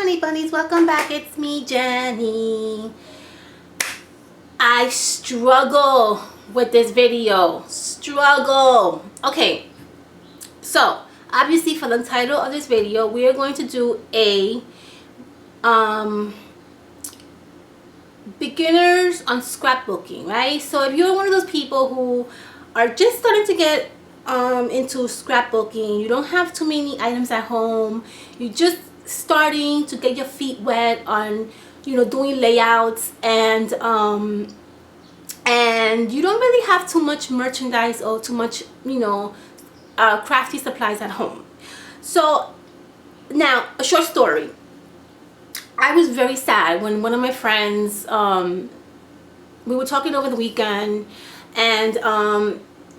honey bunnies, welcome back. It's me, Jenny. I struggle with this video. Okay, so obviously for the title of this video, we are going to do a beginners on scrapbooking, right? So if you're one of those people who are just starting to get into scrapbooking, you don't have too many items at home, you're just starting to get your feet wet on, you know, doing layouts, and you don't really have too much merchandise or too much, you know, crafty supplies at home. So now, a short story. I was very sad when one of my friends, we were talking over the weekend, and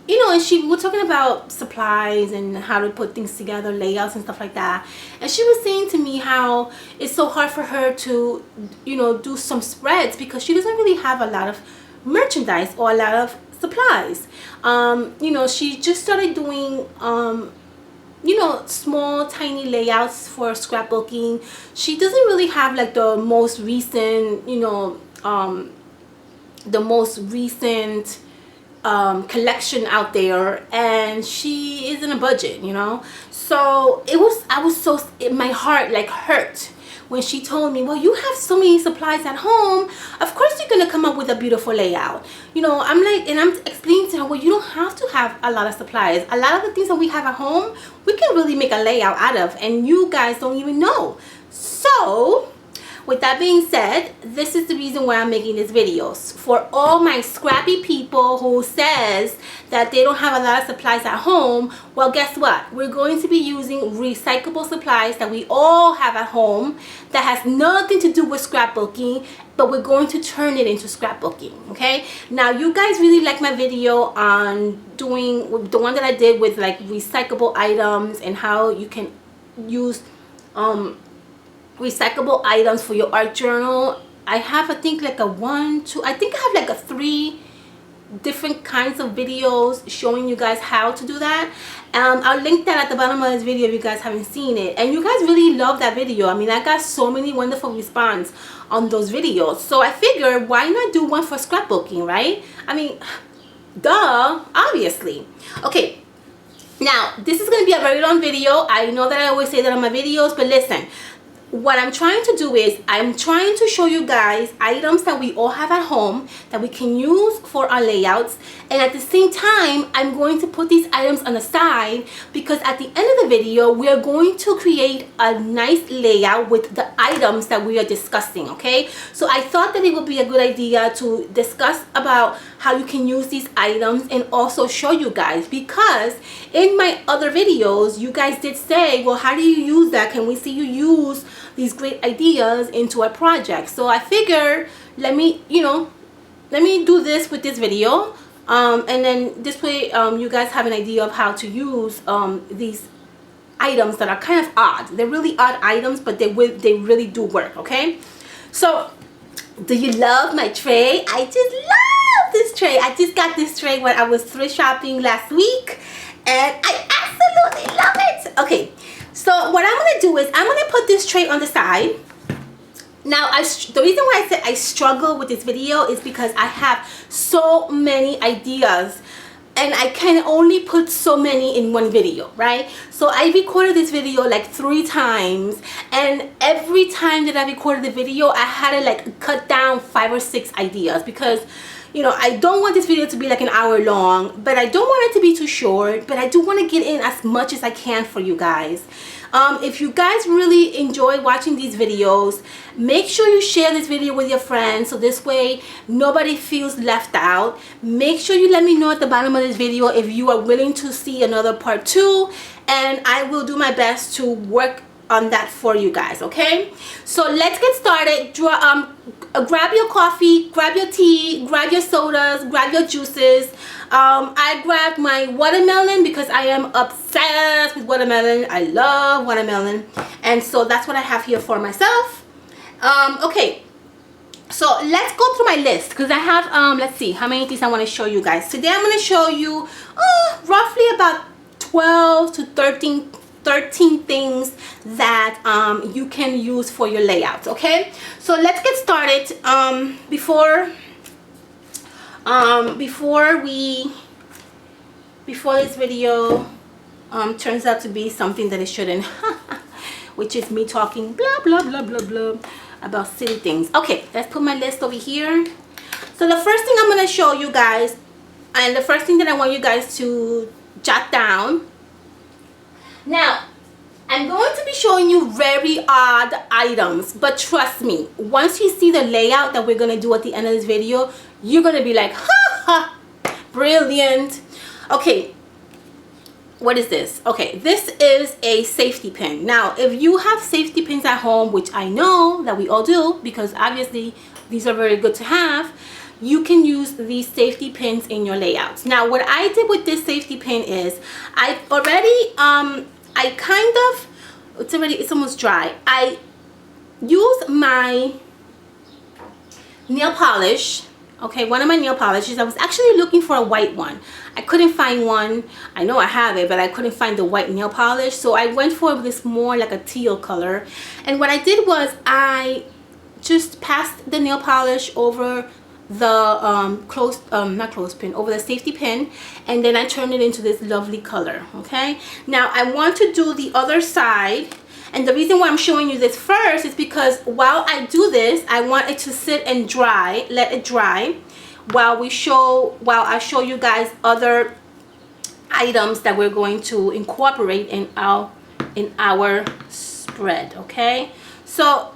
you know, and we were talking about supplies and how to put things together, layouts and stuff like that. And she was saying to me how it's so hard for her to, you know, do some spreads because she doesn't really have a lot of merchandise or a lot of supplies. You know, she just started doing you know, small tiny layouts for scrapbooking. She doesn't really have like the most recent, you know, collection out there, and she is in a budget, you know. So my heart like hurt when she told me, well, you have so many supplies at home, of course you're gonna come up with a beautiful layout, you know. I'm like, and I'm explaining to her, well, you don't have to have a lot of supplies. A lot of the things that we have at home, we can really make a layout out of, and you guys don't even know. So with that being said, this is the reason why I'm making these videos. For all my scrappy people who says that they don't have a lot of supplies at home, well, guess what? We're going to be using recyclable supplies that we all have at home that has nothing to do with scrapbooking, but we're going to turn it into scrapbooking, okay? Now, you guys really like my video on doing the one that I did with like recyclable items and how you can use recyclable items for your art journal. I have, I think, like I think I have like 3 different kinds of videos showing you guys how to do that. I'll link that at the bottom of this video if you guys haven't seen it. And you guys really love that video. I mean, I got so many wonderful responses on those videos. So I figured, why not do one for scrapbooking, right? I mean, duh, obviously. Okay, now this is going to be a very long video. I know that I always say that on my videos, but listen. What I'm trying to do is I'm trying to show you guys items that we all have at home that we can use for our layouts, and at the same time I'm going to put these items on the side because at the end of the video we are going to create a nice layout with the items that we are discussing, okay? So I thought that it would be a good idea to discuss about how you can use these items and also show you guys, because in my other videos you guys did say, well, how do you use that? Can we see you use these great ideas into a project? So I figured, let me do this with this video, and then this way you guys have an idea of how to use these items that are kind of odd. They're really odd items, but they really do work, okay? So do you love my tray? I just love this tray. I just got this tray when I was thrift shopping last week, and I absolutely love it. Okay, so what I'm gonna do is I'm gonna put this tray on the side. Now, the reason why I said I struggle with this video is because I have so many ideas and I can only put so many in one video, right? So I recorded this video like 3 times, and every time that I recorded the video I had to like cut down 5 or 6 ideas because, you know, I don't want this video to be like an hour long, but I don't want it to be too short, but I do want to get in as much as I can for you guys. If you guys really enjoy watching these videos, make sure you share this video with your friends so this way nobody feels left out. Make sure you let me know at the bottom of this video if you are willing to see another part 2, and I will do my best to work on that for you guys, okay? So let's get started. Grab your coffee, grab your tea, grab your sodas, grab your juices. I grabbed my watermelon because I am obsessed with watermelon. I love watermelon, and so that's what I have here for myself. Okay, so let's go through my list because I have let's see how many things I want to show you guys today. I'm going to show you roughly about 12 to 13 13 things that you can use for your layouts. Okay, so let's get started. Before this video turns out to be something that it shouldn't, which is me talking blah blah blah blah blah about silly things. Okay, let's put my list over here. So the first thing I'm going to show you guys, and the first thing that I want you guys to jot down. Now, I'm going to be showing you very odd items, but trust me, once you see the layout that we're going to do at the end of this video, you're going to be like, ha ha, brilliant. Okay, what is this? Okay, this is a safety pin. Now, if you have safety pins at home, which I know that we all do, because obviously these are very good to have, you can use these safety pins in your layouts. Now, what I did with this safety pin is I already it's almost dry. I use my nail polish. Okay, one of my nail polishes. I was actually looking for a white one. I couldn't find one. I know I have it, but I couldn't find the white nail polish. So I went for this more like a teal color. And what I did was I just passed the nail polish over the over the safety pin, and then I turned it into this lovely color. Okay, now I want to do the other side, and the reason why I'm showing you this first is because while I do this, I want it to sit and dry, let it dry, while I show you guys other items that we're going to incorporate in our spread. Okay, so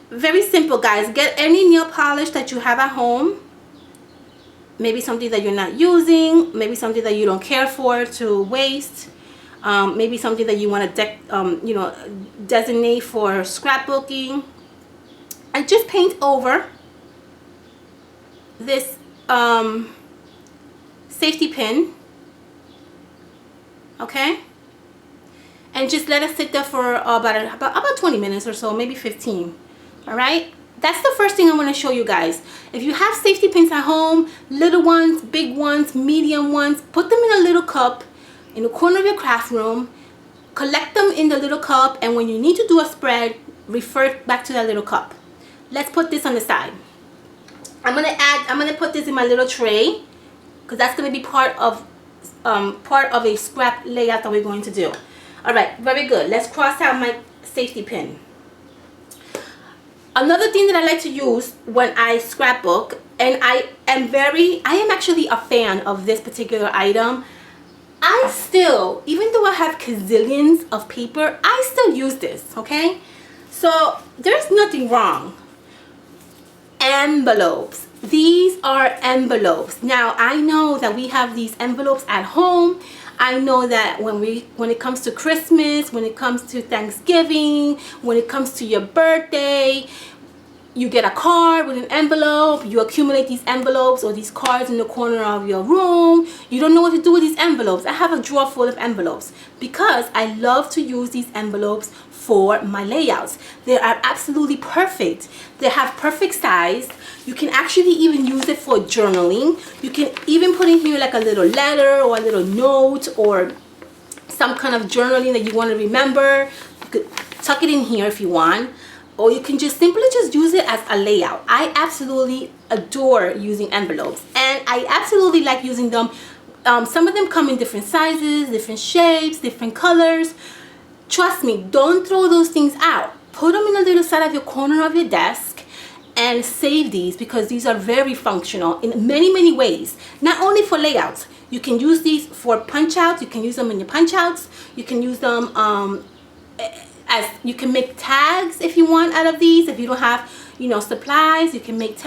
very simple, guys. Get any nail polish that you have at home, maybe something that you're not using, maybe something that you don't care for to waste, maybe something that you want to designate for scrapbooking, and just paint over this safety pin. Okay, and just let it sit there for about 20 minutes or so, maybe 15. All right, that's the first thing I want to show you guys. If you have safety pins at home, little ones, big ones, medium ones, put them in a little cup in the corner of your craft room. Collect them in the little cup, and when you need to do a spread, refer back to that little cup. Let's put this on the side. I'm gonna put this in my little tray, because that's gonna be part of a scrap layout that we're going to do. All right, very good. Let's cross out my safety pin. Another thing that I like to use when I scrapbook, and I am actually a fan of this particular item. I still, even though I have gazillions of paper, I still use this. Okay, so there's nothing wrong. Envelopes. These are envelopes. Now, I know that we have these envelopes at home. I know that when it comes to Christmas, when it comes to Thanksgiving, when it comes to your birthday, you get a card with an envelope, you accumulate these envelopes or these cards in the corner of your room. You don't know what to do with these envelopes. I have a drawer full of envelopes because I love to use these envelopes for my layouts. They are absolutely perfect. They have perfect size. You can actually even use it for journaling. You can even put in here like a little letter or a little note or some kind of journaling that you want to remember. You could tuck it in here if you want. Or you can just simply use it as a layout. I absolutely adore using envelopes, and I absolutely like using them. Some of them come in different sizes, different shapes, different colors. Trust me, don't throw those things out. Put them in the little side of your corner of your desk and save these, because these are very functional in many ways. Not only for layouts, you can use these for punch outs. You can use them in your punch outs. You can use them as you can make tags if you want out of these. If you don't have supplies, you can make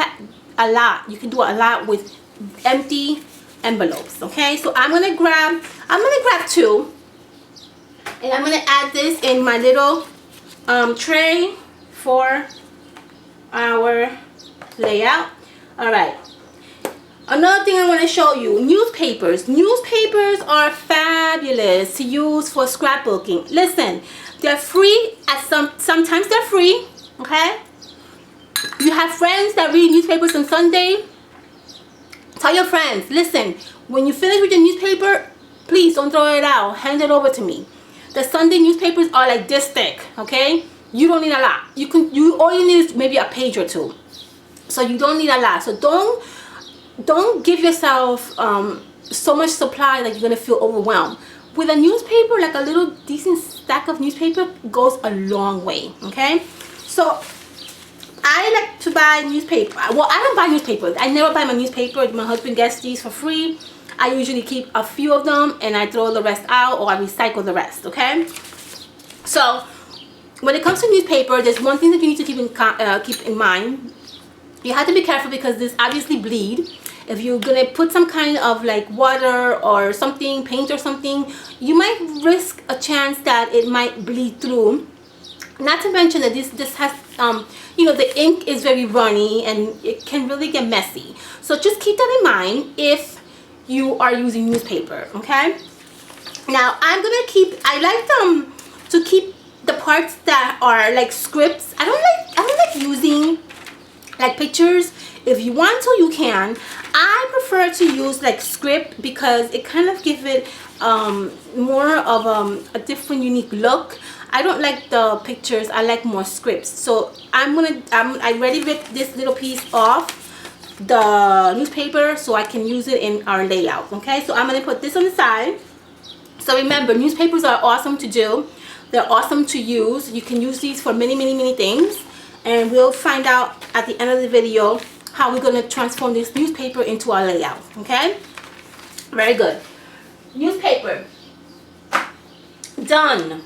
a lot. You can do a lot with empty envelopes. Okay, so I'm gonna grab two, and I'm gonna add this in my little tray for our layout. All right, another thing I want to show you, newspapers. Newspapers are fabulous to use for scrapbooking. Listen, they're free sometimes they're free. Okay, you have friends that read newspapers on Sunday. Tell your friends, listen, when you finish with your newspaper, please don't throw it out. Hand it over to me. The Sunday newspapers are like this thick, okay? You don't need a lot. All you need is maybe a page or two. So you don't need a lot. So don't give yourself so much supply that you're gonna feel overwhelmed. With a newspaper, like a little decent stack of newspaper goes a long way, okay? So I like to buy newspaper. Well, I don't buy newspapers. I never buy my newspaper. My husband gets these for free. I usually keep a few of them and I throw the rest out, or I recycle the rest, okay? So when it comes to newspaper, there's one thing that you need to keep in mind. You have to be careful because this obviously bleed. If you're gonna put some kind of like water or something, paint or something, you might risk a chance that it might bleed through. Not to mention that this has you know, the ink is very runny and it can really get messy. So just keep that in mind if you are using newspaper, okay? Now I like to keep the parts that are like scripts. I don't like using like pictures. If you want to, you can. I prefer to use like script because it kind of gives it more of a different, unique look. I don't like the pictures. I like more scripts. So I already ripped this little piece off the newspaper so I can use it in our layout. Okay, so I'm gonna put this on the side. So remember, newspapers are awesome to do. They're awesome to use. You can use these for many things, and we'll find out at the end of the video how we're going to transform this newspaper into our layout. Okay, very good. Newspaper done.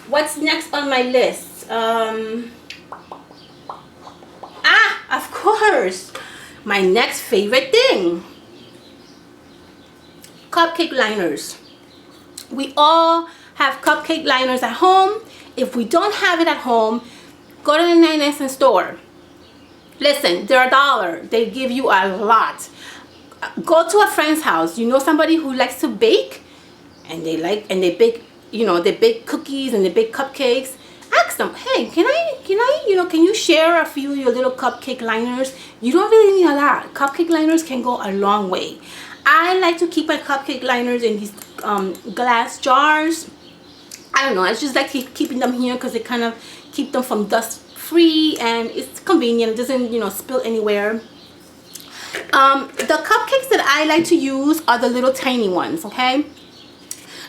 What's next on my list? Of course, my next favorite thing, cupcake liners. We all have cupcake liners at home. If we don't have it at home, go to the 99-cent store. Listen, they're $1. They give you a lot. Go to a friend's house. You know somebody who likes to bake, and they bake, you know, they bake cookies and they bake cupcakes. Ask them, hey, can you share a few of your little cupcake liners? You don't really need a lot. Cupcake liners can go a long way. I like to keep my cupcake liners in these glass jars. I don't know, I just like keeping them here because it kind of keep them from dust free, and it's convenient. It doesn't, you know, spill anywhere. The cupcakes that I like to use are the little tiny ones, okay?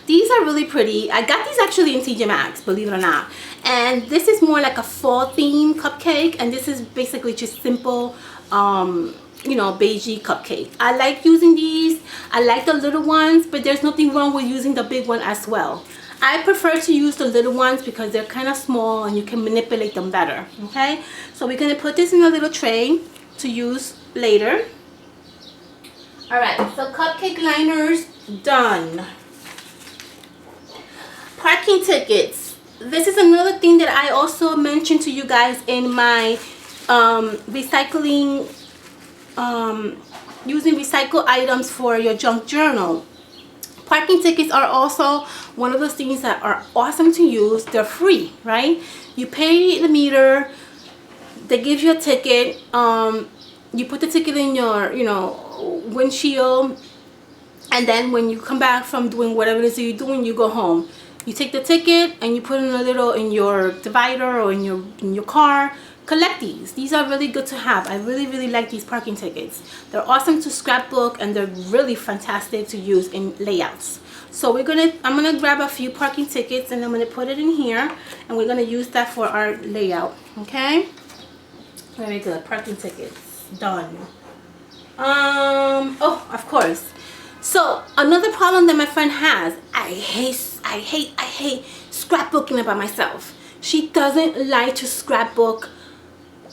These are really pretty. I got these actually in TJ Maxx, believe it or not. And this is more like a fall theme cupcake, and this is basically just simple, you know, beigey cupcake. I like using these. I like the little ones, but there's nothing wrong with using the big one as well. I prefer to use the little ones because they're kind of small and you can manipulate them better, okay? So we're going to put this in a little tray to use later. Alright, so cupcake liners done. Parking tickets. This is another thing that I also mentioned to you guys in my recycling, using recycled items for your junk journal. Parking tickets are also one of those things that are awesome to use. They're free, right? You pay the meter, they give you a ticket, you put the ticket in your, you know, windshield, and then when you come back from doing whatever it is that you're doing, you go home. You take the ticket and you put it in your divider or in your car. Collect these. These are really good to have. I really like these parking tickets. They're awesome to scrapbook, and they're really fantastic to use in layouts. So I'm gonna grab a few parking tickets and I'm gonna put it in here, and we're gonna use that for our layout. Okay, very good. Parking tickets done. Oh, of course. So another problem that my friend has, I hate scrapbooking about myself. She doesn't like to scrapbook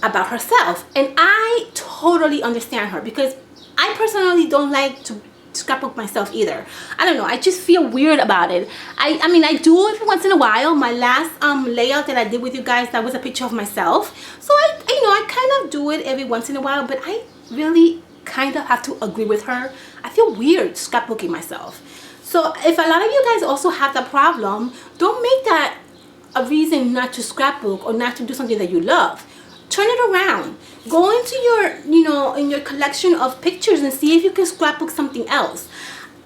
about herself, and I totally understand her because I personally don't like to scrapbook myself either. I don't know, I just feel weird about it. I mean, I do it once in a while. My last layout that I did with you guys, that was a picture of myself. So I kind of do it every once in a while, but I really kind of have to agree with her. I feel weird scrapbooking myself. So if a lot of you guys also have that problem, don't make that a reason not to scrapbook or not to do something that you love. Turn it around. Go into your, in your collection of pictures and see if you can scrapbook something else.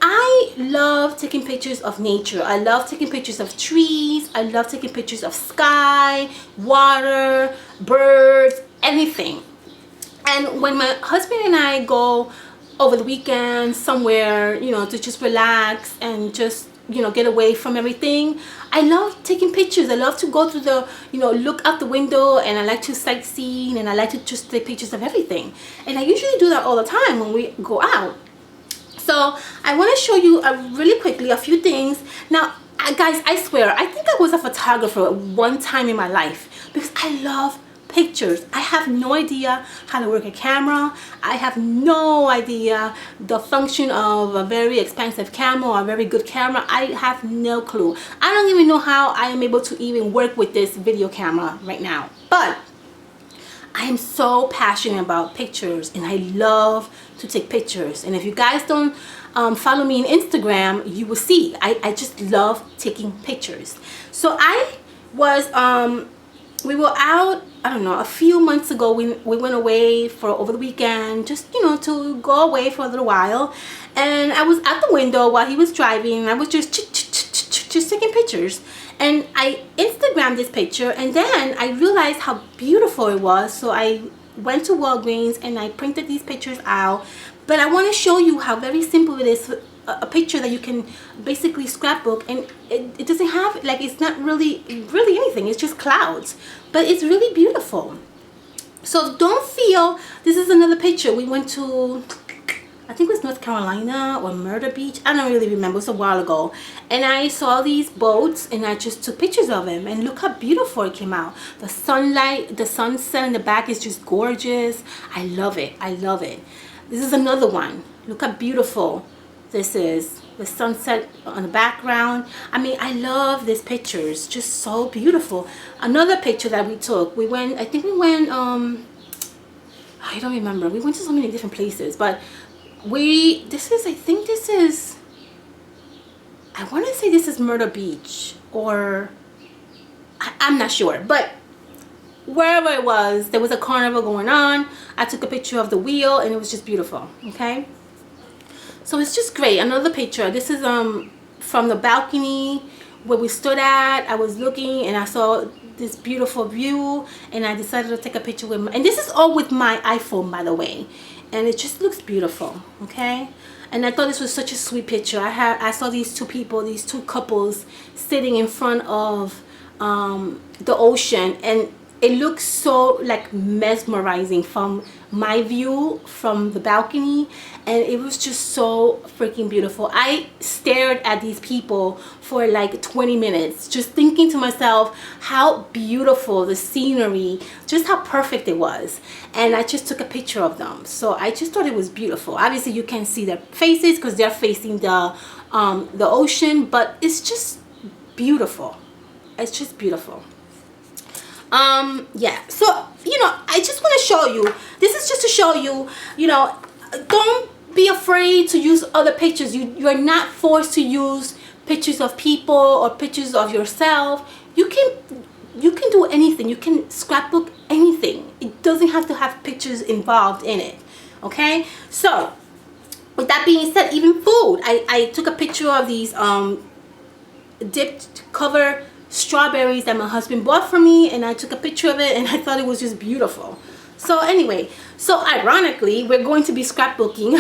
I love taking pictures of nature. I love taking pictures of trees. I love taking pictures of sky, water, birds, anything. And when my husband and I go over the weekend somewhere, you know, to just relax and just, you know, get away from everything, I love taking pictures. I love to go to the, you know, look out the window, and I like to sightsee, and I like to just take pictures of everything. And I usually do that all the time when we go out. So I want to show you really quickly a few things. Now, guys, I swear, I think I was a photographer one time in my life because I love pictures. I have no idea how to work a camera. I have no idea the function of a very expensive camera or a very good camera. I have no clue. I don't even know how I am able to even work with this video camera right now. But I am so passionate about pictures, and I love to take pictures. And if you guys don't follow me on Instagram, you will see I just love taking pictures. So I was we were out, I don't know, a few months ago. We went away for over the weekend, just, you know, to go away for a little while. And I was at the window while he was driving, and I was just taking pictures. And I Instagrammed this picture, and then I realized how beautiful it was. So I went to Walgreens and I printed these pictures out. But I want to show you how very simple it is. A picture that you can basically scrapbook, and it doesn't have, like, it's not really anything. It's just clouds, but it's really beautiful. So don't feel, this is another picture. We went to, I think it was North Carolina or Murder Beach. I don't really remember. It was a while ago. And I saw these boats, and I just took pictures of them. And look how beautiful it came out. The sunlight, the sunset in the back is just gorgeous. I love it. I love it. This is another one. Look how beautiful this is. The sunset on the background. I mean, I love these pictures. Just so beautiful. Another picture that we took. We went, I think we went, I don't remember. We went to so many different places, but I think this is, I want to say this is Myrtle Beach, or I'm not sure, but wherever it was, there was a carnival going on. I took a picture of the wheel, and it was just beautiful. Okay, so it's just great. Another picture. This is from the balcony where we stood at. I was looking, and I saw this beautiful view, and I decided to take a picture with and this is all with my iPhone, by the way. And it just looks beautiful. Okay, and I thought this was such a sweet picture. I saw these two people, these two couples, sitting in front of the ocean, and it looks so, like, mesmerizing from my view from the balcony, and it was just so freaking beautiful. I stared at these people for like 20 minutes, just thinking to myself how beautiful the scenery, just how perfect it was. And I just took a picture of them. So I just thought it was beautiful. Obviously you can't see their faces because they're facing the ocean, but it's just beautiful. It's just beautiful. Yeah, so, you know, I just want to show you, this is just to show you, you know, don't be afraid to use other pictures. You are not forced to use pictures of people or pictures of yourself. You can do anything. You can scrapbook anything. It doesn't have to have pictures involved in it. Okay, so with that being said, even food, I took a picture of these dipped cover strawberries that my husband bought for me, and I took a picture of it, and I thought it was just beautiful. So anyway, so ironically, we're going to be scrapbooking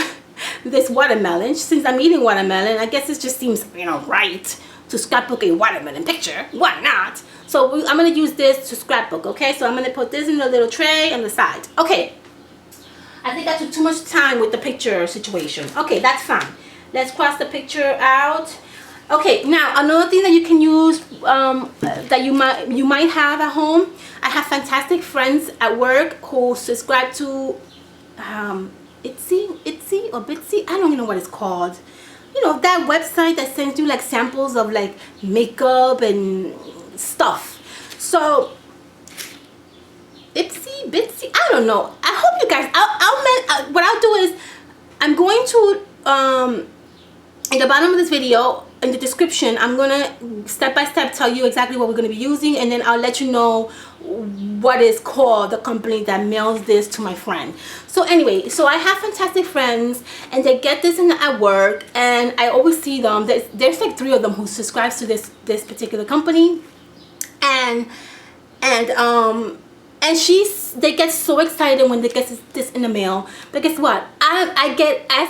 this watermelon. Since I'm eating watermelon, I guess it just seems, you know, right to scrapbook a watermelon picture. Why not? So I'm going to use this to scrapbook. Okay, so I'm going to put this in a little tray on the side. Okay, I think I took too much time with the picture situation. Okay, that's fine. Let's cross the picture out. Okay, now another thing that you can use, that you might have at home. I have fantastic friends at work who subscribe to Ipsy or Bitsy. I don't even know what it's called. You know, that website that sends you like samples of like makeup and stuff. So Ipsy, Bitsy, I don't know. I hope you guys. What I'll do is I'm going to in the bottom of this video, in the description, I'm gonna step by step tell you exactly what we're gonna be using, and then I'll let you know what is called the company that mails this to my friend. So anyway, so I have fantastic friends, and they get this at work, and I always see them. There's like 3 of them who subscribes to this particular company, and they get so excited when they get this in the mail. But guess what? I get as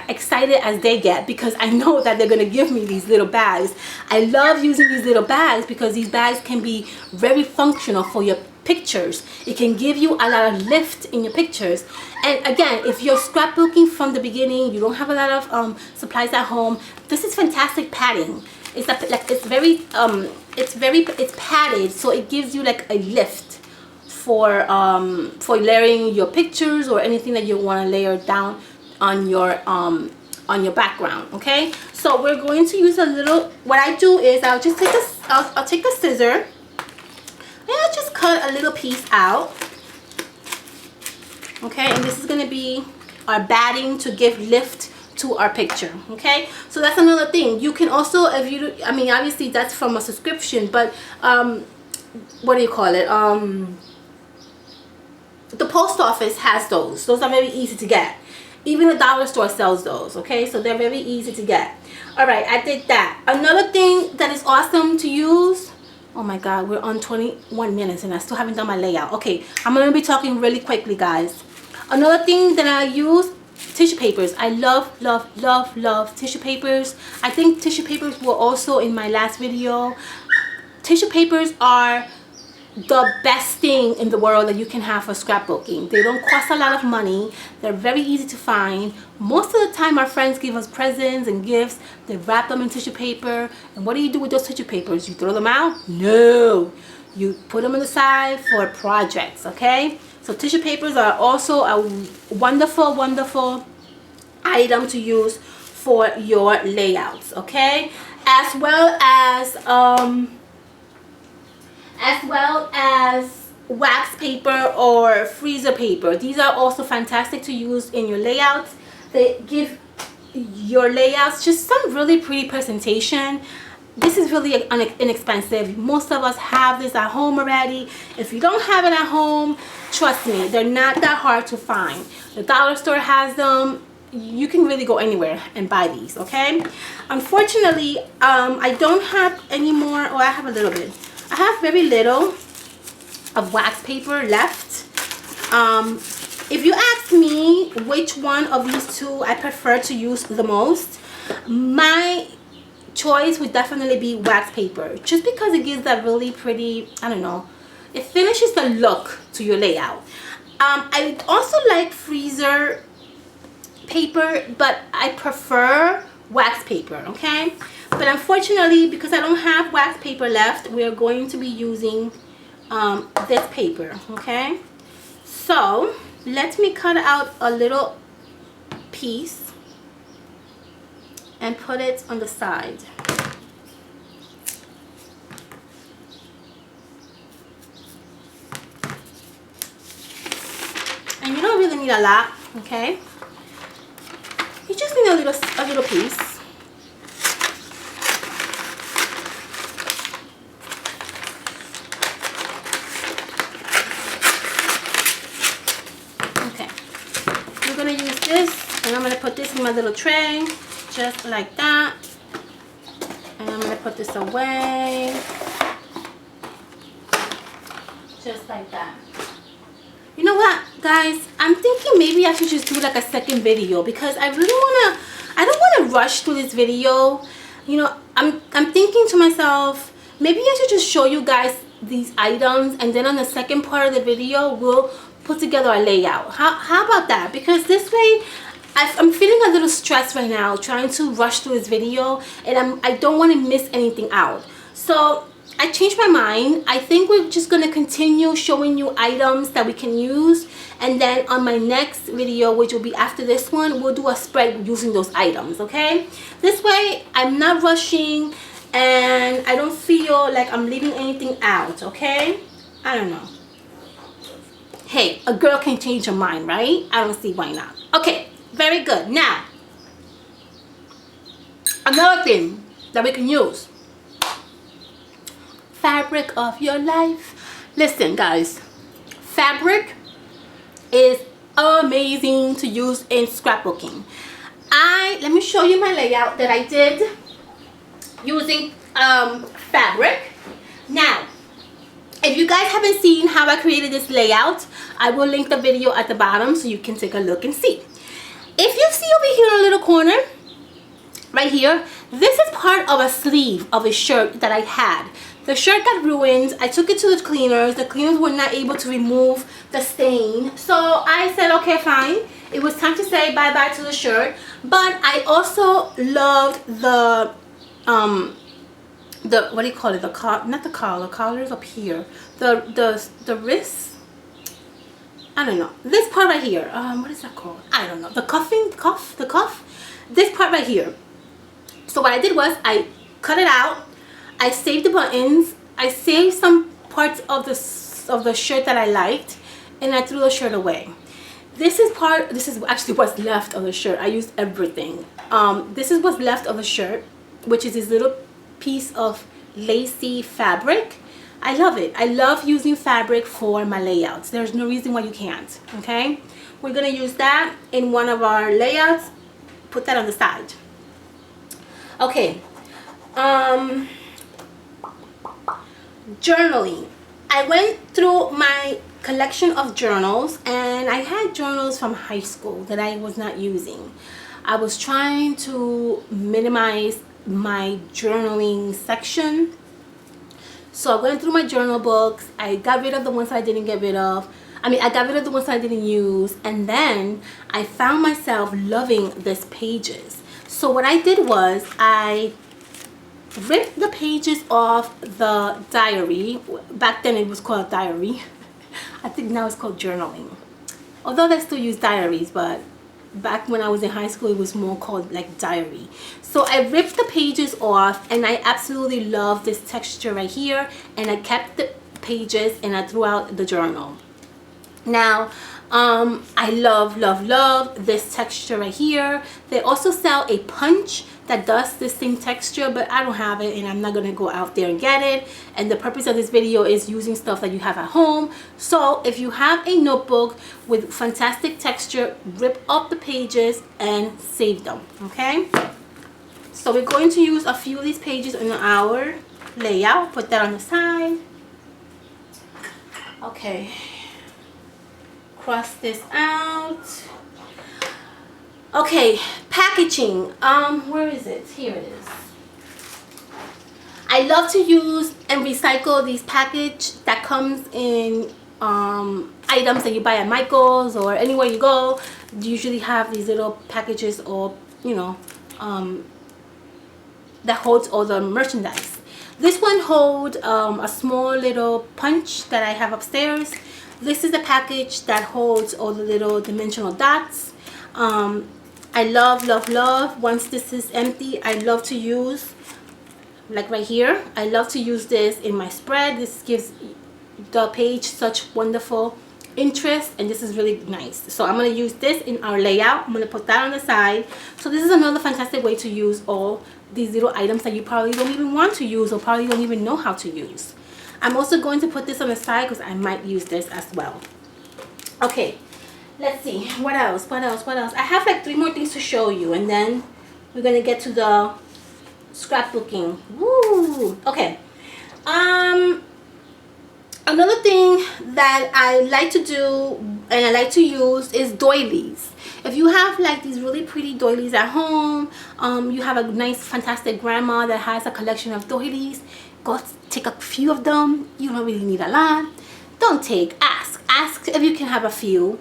excited as they get, because I know that they're gonna give me these little bags. I love using these little bags because these bags can be very functional for your pictures. It can give you a lot of lift in your pictures. And again, if you're scrapbooking from the beginning, you don't have a lot of supplies at home, this is fantastic padding. It's padded, so it gives you like a lift for layering your pictures or anything that you want to layer down on your background. Okay, so we're going to use a little. What I do is I'll just take I'll take a scissor and I'll just cut a little piece out. Okay, and this is going to be our batting to give lift to our picture. Okay, so that's another thing. You can also, if you, I mean, obviously that's from a subscription, but what do you call it, the post office has those are very easy to get. Even the dollar store sells those. Okay, so they're very easy to get. All right, I did that. Another thing that is awesome to use, oh my god, we're on 21 minutes and I still haven't done my layout. Okay, I'm gonna be talking really quickly, guys. Another thing that I use, tissue papers. I love tissue papers. I think tissue papers were also in my last video. Tissue papers are the best thing in the world that you can have for scrapbooking. They don't cost a lot of money. They're very easy to find. Most of the time our friends give us presents and gifts. They wrap them in tissue paper. And what do you do with those tissue papers? You throw them out? No. You put them on the side for projects, okay? So tissue papers are also a wonderful item to use for your layouts, okay? As well as wax paper or freezer paper. These are also fantastic to use in your layouts. They give your layouts just some really pretty presentation. This is really inexpensive. Most of us have this at home already. If you don't have it at home, trust me, they're not that hard to find. The dollar store has them. You can really go anywhere and buy these, okay? Unfortunately, I don't have any more, or I have a little bit. I have very little of wax paper left. If you ask me which one of these 2 I prefer to use the most, my choice would definitely be wax paper, just because it gives that really pretty, I don't know, it finishes the look to your layout. I also like freezer paper, but I prefer wax paper, okay? But unfortunately, because I don't have wax paper left, we're going to be using this paper, okay? So let me cut out a little piece and put it on the side. And you don't really need a lot, okay? You just need a little piece. Okay, we're gonna use this, and I'm gonna put this in my little tray, just like that. And I'm gonna put this away, just like that. You know what, guys? I'm thinking maybe I should just do like a second video, because I don't want to rush through this video. You know, I'm thinking to myself, maybe I should just show you guys these items, and then on the second part of the video we'll put together a layout. How about that? Because this way I'm feeling a little stressed right now trying to rush through this video, and I don't want to miss anything out. So I changed my mind. I think we're just going to continue showing you items that we can use, and then on my next video, which will be after this one, we'll do a spread using those items, okay? This way I'm not rushing and I don't feel like I'm leaving anything out, okay? I don't know. Hey, a girl can change her mind, right? I don't see why not. Okay, very good. Now, another thing that we can use. Fabric of your life. Listen guys, fabric is amazing to use in scrapbooking. Let me show you my layout that I did using fabric. Now, if you guys haven't seen how I created this layout, I will link the video at the bottom so you can take a look and see. If you see over here in a little corner, right here, this is part of a sleeve of a shirt that I had. The shirt got ruined. I took it to the cleaners. The cleaners were not able to remove the stain. So I said, okay, fine. It was time to say bye-bye to the shirt. But I also loved the what do you call it? The collar, not the collar. The collar is up here. The wrist. I don't know. This part right here. What is that called? I don't know. The cuff. This part right here. So what I did was I cut it out. I saved the buttons. I saved some parts of the shirt that I liked, and I threw the shirt away. This is actually what's left of the shirt. I used everything. This is what's left of the shirt, which is this little piece of lacy fabric. I love it. I love using fabric for my layouts. There's no reason why you can't. Okay, we're gonna use that in one of our layouts. Put that on the side. Okay. Journaling. I went through my collection of journals, and I had journals from high school that I was not using. I was trying to minimize my journaling section, so I went through my journal books. I got rid of the ones I didn't get rid of. I got rid of the ones I didn't use, and then I found myself loving these pages. So what I did was I ripped the pages off the diary. Back then it was called diary. I think now it's called journaling. Although they still use diaries, but back when I was in high school it was more called like diary. So I ripped the pages off, and I absolutely love this texture right here, and I kept the pages and I threw out the journal. Now I love this texture right here. They also sell a punch that does this same texture, but I don't have it, and I'm not gonna go out there and get it. And the purpose of this video is using stuff that you have at home. So if you have a notebook with fantastic texture, rip up the pages and save them. Okay, so we're going to use a few of these pages in our layout. Put that on the side. Okay, cross this out. Okay, packaging. Where is it? Here it is. I love to use and recycle these package that comes in items that you buy at Michael's or anywhere you go. You usually have these little packages, or that holds all the merchandise. This one holds a small little punch that I have upstairs. This is a package that holds all the little dimensional dots. I love once this is empty, I love to use, like right here, I love to use this in my spread. This gives the page such wonderful interest, and this is really nice. So I'm going to use this in our layout. I'm going to put that on the side. So this is another fantastic way to use all these little items that you probably don't even want to use, or probably don't even know how to use. I'm also going to put this on the side because I might use this as well. Okay, let's see, what else. I have like 3 more things to show you, and then we're gonna get to the scrapbooking. Woo! Okay, another thing that I like to do and I like to use is doilies. If you have like these really pretty doilies at home, you have a nice fantastic grandma that has a collection of doilies, go take a few of them. You don't really need a lot. Don't take, ask if you can have a few.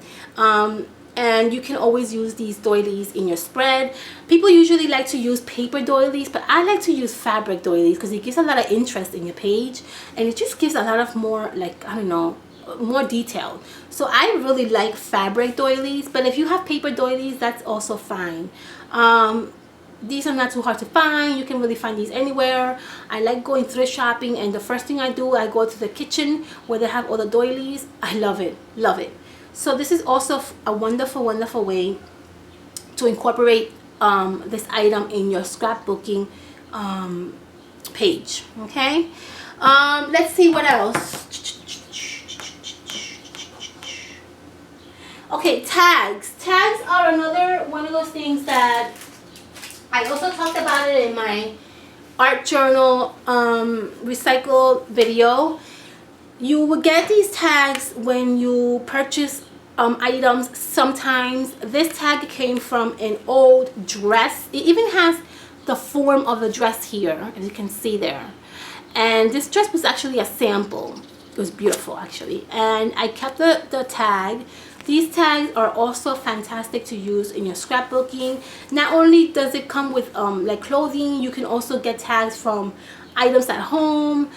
And you can always use these doilies in your spread. People usually like to use paper doilies, but I like to use fabric doilies because it gives a lot of interest in your page, and it just gives a lot of more, like, I don't know, more detail. So I really like fabric doilies, but if you have paper doilies, that's also fine. These are not too hard to find. You can really find these anywhere. I like going thrift shopping, and the first thing I do, I go to the kitchen where they have all the doilies. I love it, love it. So this is also a wonderful way to incorporate this item in your scrapbooking page. Okay, let's see what else. Okay, tags are another one of those things that I also talked about it in my art journal recycled video. You will get these tags when you purchase items. Sometimes this tag came from an old dress. It even has the form of the dress here, as you can see there. And this dress was actually a sample. It was beautiful, actually. And I kept the tag. These tags are also fantastic to use in your scrapbooking. Not only does it come with like clothing, you can also get tags from items at home,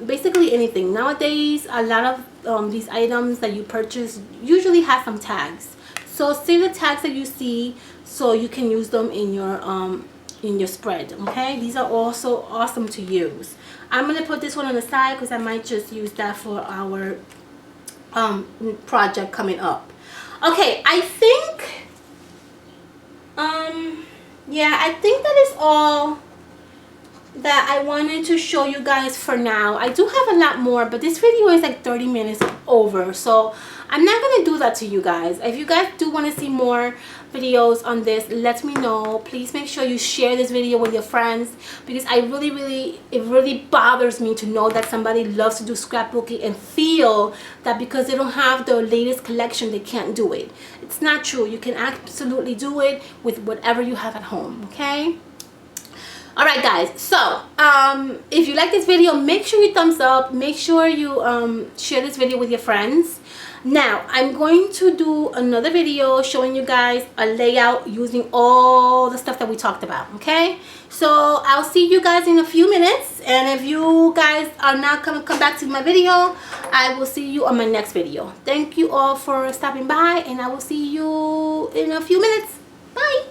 basically anything. Nowadays, a lot of these items that you purchase usually have some tags. So save the tags that you see so you can use them in your spread. Okay, these are also awesome to use. I'm gonna put this one on the side because I might just use that for our project coming up. Okay, I think yeah, I think that is all that I wanted to show you guys for now. I do have a lot more, but this video is like 30 minutes over, so I'm not gonna do that to you guys. If you guys do want to see more videos on this, let me know. Please make sure you share this video with your friends, because it really bothers me to know that somebody loves to do scrapbooking and feel that because they don't have the latest collection they can't do it. It's not true. You can absolutely do it with whatever you have at home. Okay, all right guys, so if you like this video, make sure you thumbs up, make sure you share this video with your friends. Now I'm going to do another video showing you guys a layout using all the stuff that we talked about. Okay, so I'll see you guys in a few minutes, and if you guys are not come back to my video, I will see you on my next video. Thank you all for stopping by, and I will see you in a few minutes. Bye.